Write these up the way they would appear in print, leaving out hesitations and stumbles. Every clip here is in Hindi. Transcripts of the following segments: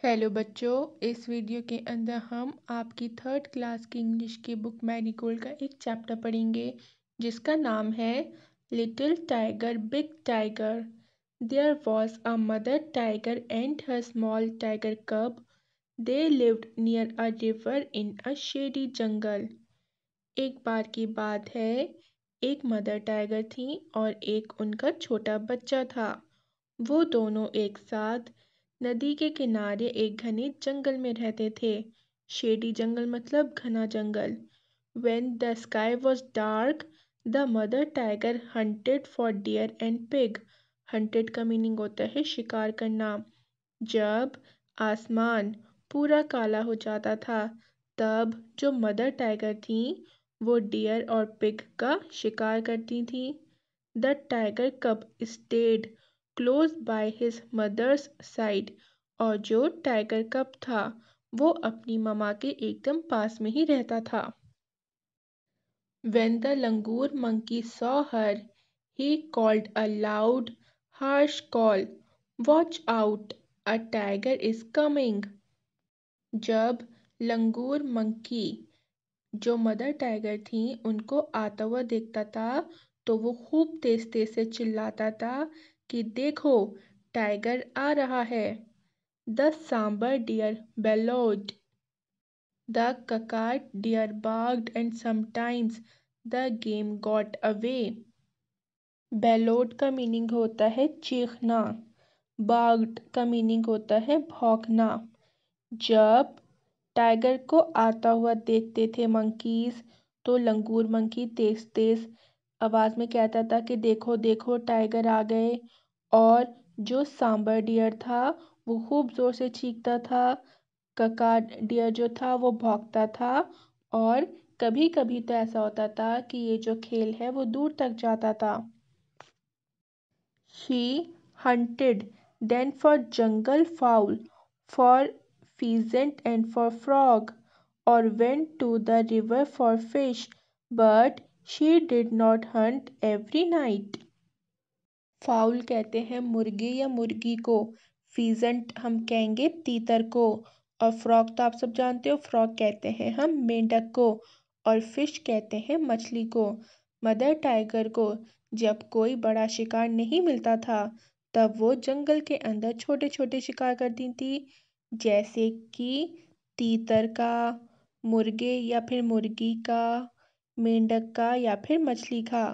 हेलो बच्चों, इस वीडियो के अंदर हम आपकी थर्ड क्लास की इंग्लिश की बुक मैरीगोल्ड का एक चैप्टर पढ़ेंगे जिसका नाम है little tiger big tiger. There was a mother tiger and her small tiger cub. They lived near a river in a shady jungle. एक बार की बात है, एक मदर टाइगर थी और एक उनका छोटा बच्चा था। वो दोनों एक साथ नदी के किनारे एक घने जंगल में रहते थे। शेडी जंगल मतलब घना जंगल। When the sky was dark, the mother tiger hunted for deer and pig. Hunted का मीनिंग होता है शिकार करना। जब आसमान पूरा काला हो जाता था, तब जो मदर टाइगर थी वो डियर और पिग का शिकार करती थी। The tiger cub stayed close by his mother's side. और जो टाइगर कब था वो अपनी ममा के एकदम पास में ही रहता था। When the langur monkey saw her, he called a loud, harsh call. Watch out, a tiger is coming. जब लंगूर मंकी जो मदर टाइगर थी उनको आता हुआ देखता था तो वो खूब तेज तेज से चिल्लाता था कि देखो, टाइगर आ रहा है। The sambar deer bellowed. The cackard deer barked and sometimes the game got away. Bellowed का मीनिंग होता है चीखना। barked का मीनिंग होता है भौंकना। जब टाइगर को आता हुआ देखते थे मंकीज तो लंगूर मंकी तेज तेज आवाज में कहता था कि देखो देखो टाइगर आ गए। और जो सांबर डियर था वो खूब जोर से चीखता था। कका डियर जो था वो भौंकता था। और कभी कभी तो ऐसा होता था कि ये जो खेल है वो दूर तक जाता था। She hunted then for jungle fowl, for pheasant and for frog, or went to the river for fish, but she did not hunt every night. Foul कहते हैं मुर्गे या मुर्गी को। फीजेंट हम कहेंगे तीतर को। और फ्रॉग तो आप सब जानते हो, फ्रॉग कहते हैं हम मेंढक को। और फिश कहते हैं मछली को। मदर टाइगर को जब कोई बड़ा शिकार नहीं मिलता था तब वो जंगल के अंदर छोटे छोटे शिकार करती थी, जैसे कि तीतर का, मुर्गे या फिर मुर्गी का, मेंढक का या फिर मछली का।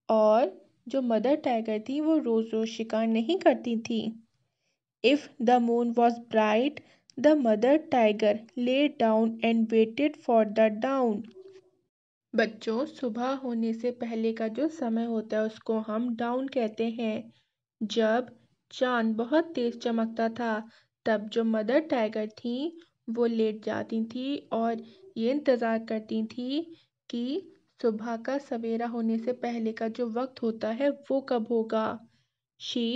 और जो मदर टाइगर थी वो रोज रोज शिकार नहीं करती थी। If the moon was bright the mother tiger lay down and waited for the down. बच्चों, सुबह होने से पहले का जो समय होता है उसको हम डाउन कहते हैं। जब चांद बहुत तेज चमकता था तब जो मदर टाइगर थी वो लेट जाती थी और ये इंतज़ार करती थी कि सुबह का सवेरा होने से पहले का जो वक्त होता है वो कब होगा। She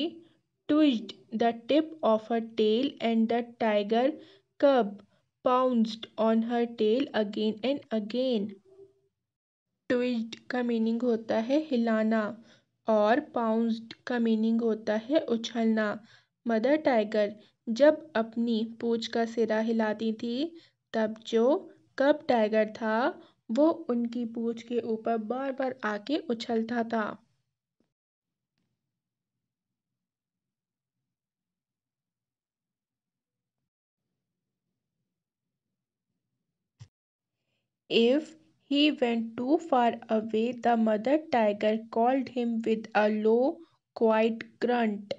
twisted the tip of her tail and the tiger cub pounced on her tail again and again. Twisted का मीनिंग होता है हिलाना और पाउंस्ड का मीनिंग होता है उछलना। मदर टाइगर जब अपनी पूंछ का सिरा हिलाती थी तब जो कब टाइगर था वो उनकी पूंछ के ऊपर बार बार आके उछलता था। If he went too far away, the mother tiger called him with a low, quiet grunt.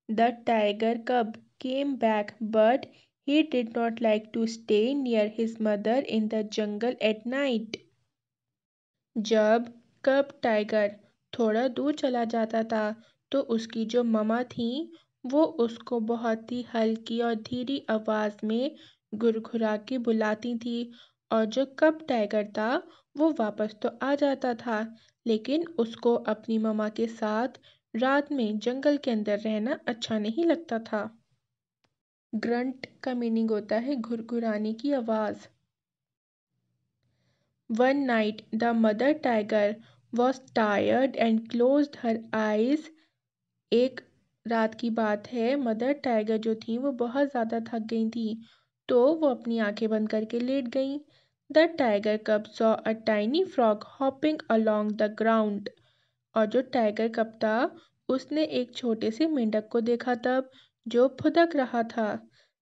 The tiger cub came back, but he did not like to stay near his mother in the jungle at night. जब कब टाइगर थोड़ा दूर चला जाता था तो उसकी जो ममा थी वो उसको बहुत ही हल्की और धीरी आवाज में घुरघुरा के बुलाती थी। और जो कब टाइगर था वो वापस तो आ जाता था, लेकिन उसको अपनी ममा के साथ रात में जंगल के अंदर रहना अच्छा नहीं लगता था। ग्रंट का मीनिंग होता है घुरघुराने की आवाज। One night the mother tiger was tired and closed her eyes. एक रात की बात है, मदर टाइगर जो थी वो बहुत ज़्यादा थक गई थी, तो वो अपनी आंखें बंद करके लेट गईं। द टाइगर कब saw a tiny frog hopping along the ground. और जो टाइगर कब था, उसने एक छोटे से मेंढक को देखा तब, जो फुदक रहा था।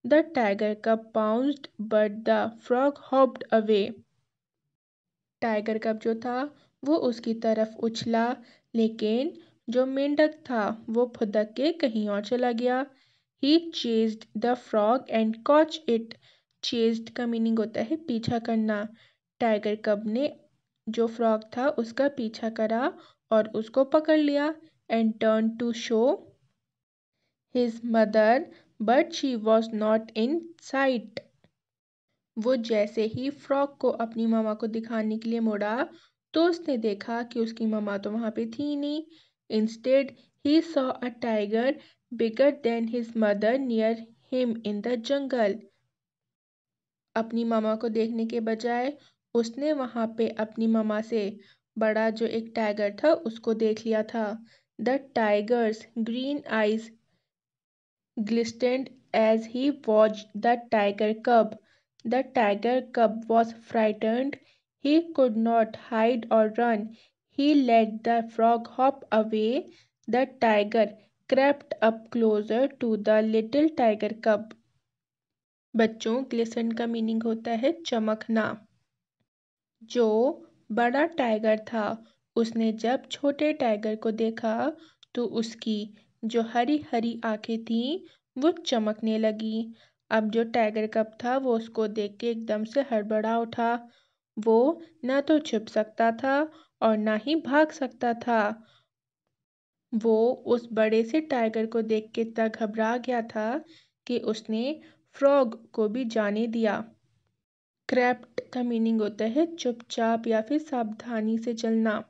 द टाइगर कब bounced but the frog hopped away. Tiger कब जो था वो उसकी तरफ उछला, लेकिन जो मेंढक था वो फुदक के कहीं और चला गया। He chased the frog and caught it. Chased का मीनिंग होता है पीछा करना। टाइगर कब ने जो फ्रॉग था उसका पीछा करा और उसको पकड़ लिया। And turn to show his mother, but she was not in sight. वो जैसे ही फ्रॉक को अपनी मामा को दिखाने के लिए मुड़ा, तो उसने देखा कि उसकी मामा तो वहां पे थी नहीं। Instead he saw a tiger bigger than his mother near him in the jungle. अपनी मामा को देखने के बजाय उसने वहां पे अपनी मामा से बड़ा जो एक टाइगर था उसको देख लिया था। The tigers green eyes glistened as he watched the tiger cub. The tiger cub was frightened. He could not hide or run. He let the frog hop away. The tiger crept up closer to the little tiger cub. बच्चों, ग्लिसन का मीनिंग होता है चमकना। जो बड़ा टाइगर था उसने जब छोटे टाइगर को देखा तो उसकी जो हरी हरी आंखें थीं वो चमकने लगी। अब जो टाइगर कब था वो उसको देख के एकदम से हड़बड़ा उठा। वो ना तो छुप सकता था और ना ही भाग सकता था। वो उस बड़े से टाइगर को देख के इतना घबरा गया था कि उसने फ्रॉग को भी जाने दिया। क्रेप्ट का मीनिंग होता है चुपचाप या फिर सावधानी से चलना।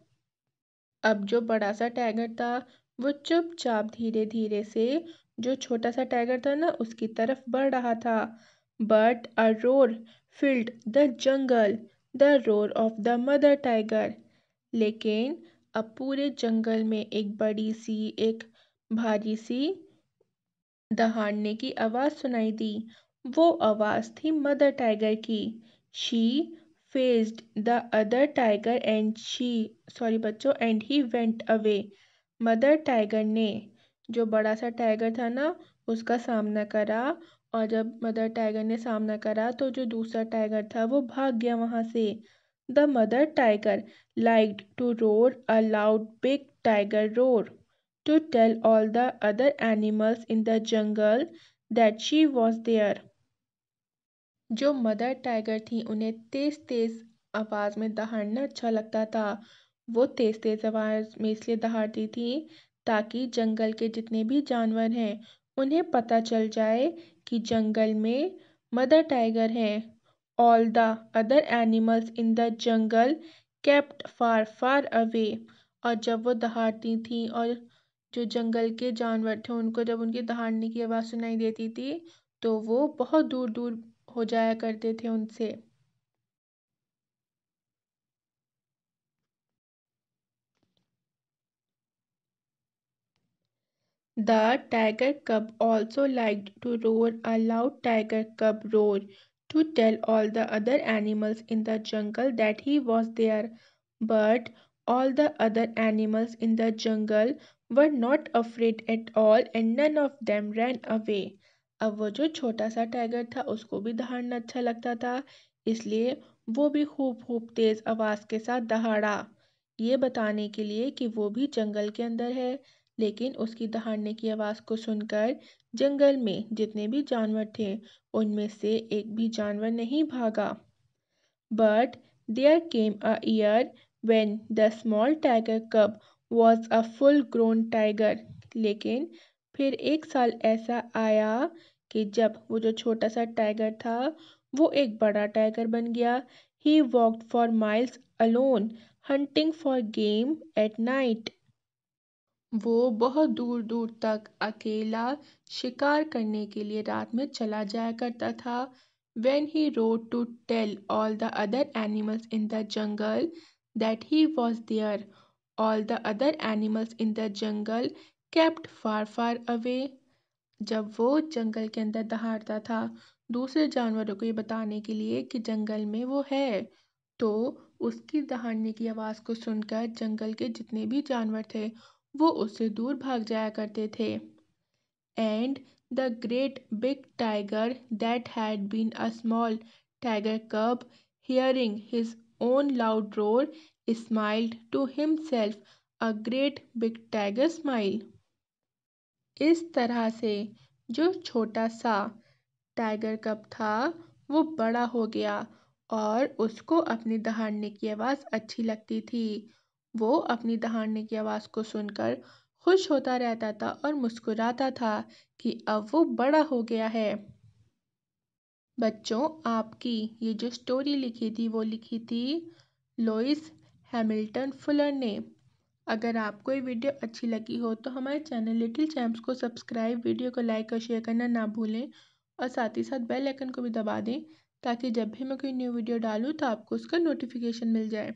अब जो बड़ा सा टाइगर था वो चुपचाप धीरे धीरे से जो छोटा सा टाइगर था ना उसकी तरफ बढ़ रहा था। But a roar filled the jungle, the roar of the mother tiger. लेकिन अब पूरे जंगल में एक बड़ी सी एक भारी सी दहाड़ने की आवाज सुनाई दी। वो आवाज थी मदर टाइगर की। She faced the other tiger and she sorry बच्चों and he went away. Mother tiger ने जो बड़ा सा टाइगर था ना उसका सामना करा। और जब मदर टाइगर ने सामना करा तो जो दूसरा टाइगर था वो भाग गया वहां से। The mother tiger liked to roar a loud big tiger roar to tell all the other animals in the jungle that she was there. जो मदर टाइगर थी उन्हें तेज तेज आवाज में दहाड़ना अच्छा लगता था। वो तेज तेज आवाज में इसलिए दहाड़ती थी ताकि जंगल के जितने भी जानवर हैं उन्हें पता चल जाए कि जंगल में मदर टाइगर हैं। All the other animals in the jungle kept far far away. और जब वो दहाड़ती थी और जो जंगल के जानवर थे उनको जब उनके दहाड़ने की आवाज सुनाई देती थी तो वो बहुत दूर दूर हो जाया करते थे उनसे। The tiger cub also liked to roar a loud tiger cub roar to tell all the other animals in the jungle that he was there. But all the other animals in the jungle were not afraid at all and none of them ran away. अब वो जो छोटा सा टाइगर था उसको भी दहाड़ना अच्छा लगता था, इसलिए वो भी खूब खूब तेज आवाज के साथ दहाड़ा, ये बताने के लिए कि वो भी जंगल के अंदर है। लेकिन उसकी दहाड़ने की आवाज को सुनकर जंगल में जितने भी जानवर थे उनमें से एक भी जानवर नहीं भागा। But there came a year when the small tiger cub was a full grown tiger. लेकिन फिर एक साल ऐसा आया कि जब वो जो छोटा सा टाइगर था वो एक बड़ा टाइगर बन गया। He walked for miles alone, hunting for game at night. वो बहुत दूर दूर तक अकेला शिकार करने के लिए रात में चला जाया करता था। When he rode to tell all the other animals in the jungle that he was there, all the other animals in the jungle kept far far away। जब वो जंगल के अंदर दहाड़ता था दूसरे जानवरों को ये बताने के लिए कि जंगल में वो है, तो उसकी दहाड़ने की आवाज़ को सुनकर जंगल के जितने भी जानवर थे वो उससे दूर भाग जाया करते थे। And the great big tiger that had been a small tiger cub, hearing his own loud roar, smiled to himself a great big tiger smile। इस तरह से जो छोटा सा टाइगर कब था वो बड़ा हो गया और उसको अपनी दहाड़ने की आवाज़ अच्छी लगती थी। वो अपनी दहाड़ने की आवाज़ को सुनकर खुश होता रहता था और मुस्कुराता था कि अब वो बड़ा हो गया है। बच्चों, आपकी ये जो स्टोरी लिखी थी वो लिखी थी लुइस हैमिल्टन फुलर ने। अगर आपको ये वीडियो अच्छी लगी हो तो हमारे चैनल लिटिल चैम्प्स को सब्सक्राइब, वीडियो को लाइक और शेयर करना ना भूलें और साथ ही साथ बेल आइकन को भी दबा दें ताकि जब भी मैं कोई न्यू वीडियो डालूँ तो आपको उसका नोटिफिकेशन मिल जाए।